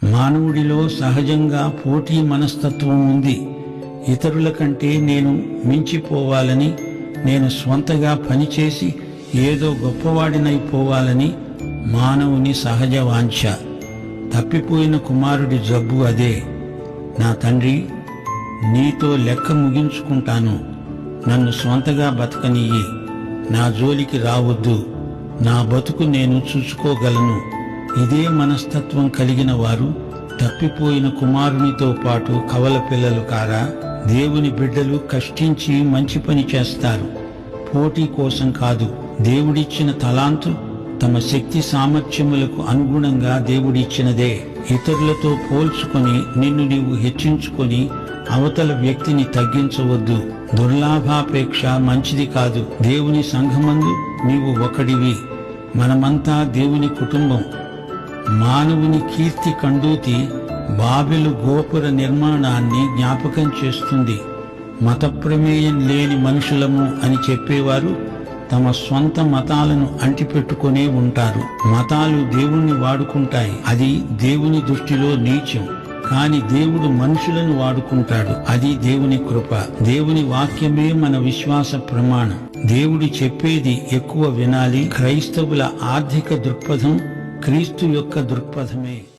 మానవుడిలో సహజంగా పోటీ మనస్తత్వం ఉంది. ఇతరుల కంటే నేను మించిపోవాలని, నేను స్వంతగా పనిచేసి ఏదో గొప్పవాడినైపోవాలని మానవుని సహజ వాంఛ. తప్పిపోయిన కుమారుడి జబ్బు అదే. నా తండ్రి, నీతో లెక్క ముగించుకుంటాను, నన్ను స్వంతగా బతకనియ్యి, నా జోలికి రావద్దు, నా బతుకు నేను చూసుకోగలను. ఇదే మనస్తత్వం కలిగిన వారు తప్పిపోయిన కుమారునితో పాటు కవల పిల్లలు కారా? దేవుని బిడ్డలు కష్టించి మంచి పని చేస్తారు, పోటీ కోసం కాదు. దేవుడిచ్చిన తలాంతు తమ శక్తి సామర్థ్యములకు అనుగుణంగా దేవుడిచ్చినదే. ఇతరులతో పోల్చుకొని నిన్ను నీవు హెచ్చించుకొని అవతల వ్యక్తిని తగ్గించవద్దు. దుర్లాభాపేక్ష మంచిది కాదు. దేవుని సంఘమందు నీవు ఒకడివి. మనమంతా దేవుని కుటుంబం. మానవుని కీర్తి కండూతి బాబెలు గోపుర నిర్మాణాన్ని జ్ఞాపకం చేస్తుంది. మత ప్రమేయం లేని మనుషులము అని చెప్పేవారు తమ స్వంత మతాలను అంటిపెట్టుకునే ఉంటారు. మతాలు దేవుణ్ణి వాడుకుంటాయి, అది దేవుని దృష్టిలో నీచం. కాని దేవుడు మనుషులను వాడుకుంటాడు, అది దేవుని కృప. దేవుని వాక్యమే మన విశ్వాస ప్రమాణం. దేవుడు చెప్పేది ఎక్కువ వినాలి. క్రైస్తవుల ఆర్థిక దృక్పథం క్రీస్తు యొక్క దృక్పథమే.